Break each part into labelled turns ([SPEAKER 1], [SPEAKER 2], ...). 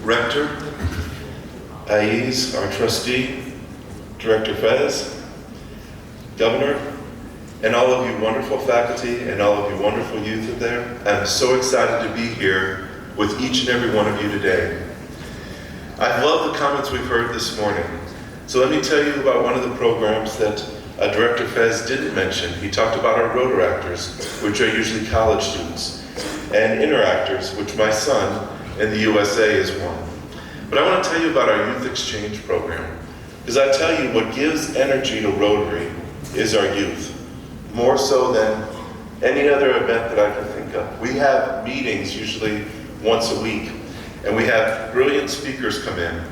[SPEAKER 1] Rector, Aiz, our trustee, Director Fez, Governor, and all of you wonderful faculty and all of you wonderful youth up there. I'm so excited to be here with each and every one of you today. I love the comments we've heard this morning. So let me tell you about one of the programs that Director Fez didn't mention. He talked about our Rotaractors, which are usually college students, and Interactors, which my son in the USA is one. But I want to tell you about our Youth Exchange program, because I tell you what gives energy to Rotary is our youth, more so than any other event that I can think of. We have meetings usually once a week, and we have brilliant speakers come in.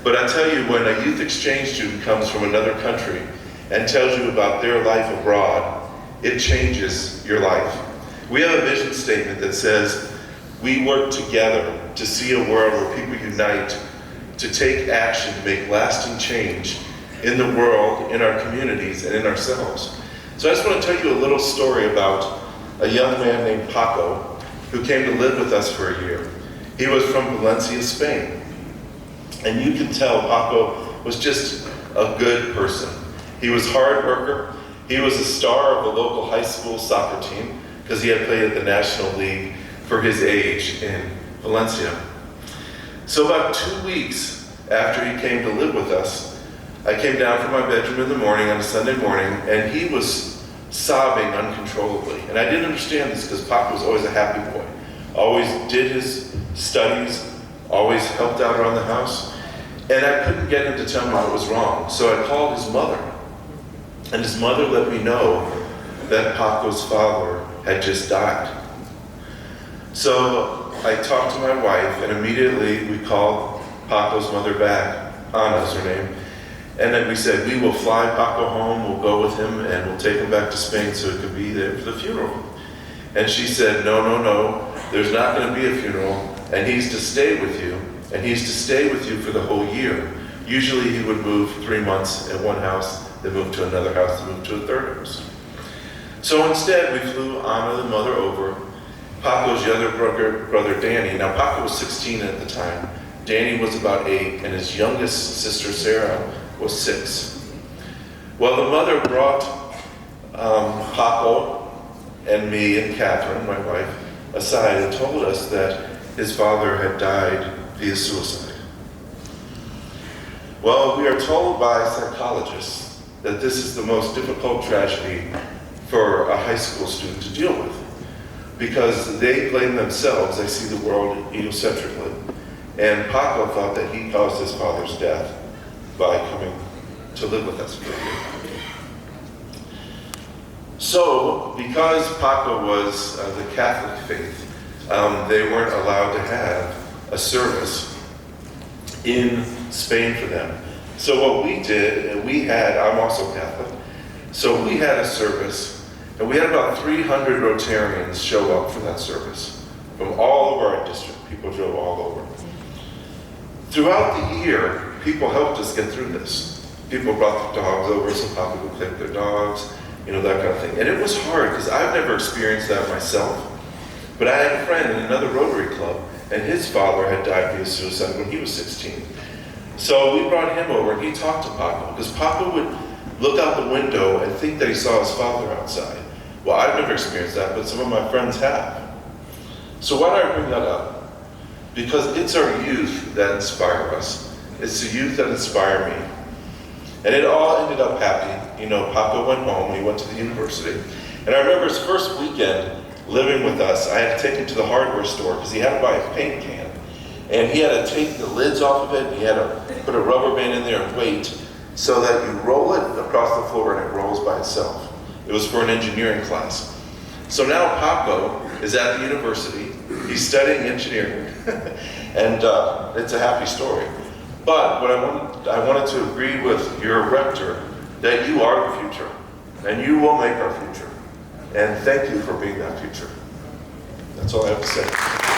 [SPEAKER 1] But I tell you, when a youth exchange student comes from another country and tells you about their life abroad, it changes your life. We have a vision statement that says, we work together to see a world where people unite to take action to make lasting change in the world, in our communities, and in ourselves. So I just want to tell you a little story about a young man named Paco who came to live with us for a year. He was from Valencia, Spain. And you can tell Paco was just a good person. He was a hard worker. He was a star of the local high school soccer team because he had played at the National League for his age in Valencia. So about 2 weeks after he came to live with us, I came down from my bedroom in the morning on a Sunday morning, and he was sobbing uncontrollably. And I didn't understand this because Paco was always a happy boy. Always did his studies, always helped out around the house. And I couldn't get him to tell me what was wrong. So I called his mother. And his mother let me know that Paco's father had just died. So I talked to my wife, and immediately we called Paco's mother back. Anna's her name. And then we said, we will fly Paco home, we'll go with him, and we'll take him back to Spain so he could be there for the funeral. And she said, no, there's not going to be a funeral, and he's to stay with you, and he's to stay with you for the whole year. Usually he would move 3 months at one house, then move to another house, then move to a third house. So instead, we flew Anna, the mother, over. Paco's younger brother, Danny. Now, Paco was 16 at the time. Danny was about 8, and his youngest sister, Sarah, was 6. Well, the mother brought Paco and me and Catherine, my wife, aside and told us that his father had died via suicide. Well, we are told by psychologists that this is the most difficult tragedy for a high school student to deal with, because they blame themselves, they see the world egocentrically. And Paco thought that he caused his father's death by coming to live with us for a year. So, because Paco was the Catholic faith, they weren't allowed to have a service in Spain for them. So what we did, I'm also Catholic, so we had a service, and we had about 300 Rotarians show up for that service from all over our district. People drove all over. Throughout the year, people helped us get through this. People brought their dogs over so Papa would take their dogs, that kind of thing. And it was hard because I've never experienced that myself. But I had a friend in another Rotary club, and his father had died via suicide when he was 16. So we brought him over, and he talked to Paco, because Paco would look out the window and think that he saw his father outside. Well, I've never experienced that, but some of my friends have. So why do I bring that up? Because it's our youth that inspire us. It's the youth that inspire me. And it all ended up happy. Paco went home, he went to the university. And I remember his first weekend living with us, I had to take him to the hardware store because he had to buy a paint can. And he had to take the lids off of it, and he had to put a rubber band in there and wait so that you roll it across the floor and it rolls by itself. It was for an engineering class. So now Paco is at the university, he's studying engineering, and it's a happy story. But what I wanted to agree with your rector that you are the future, and you will make our future. And thank you for being that future. That's all I have to say.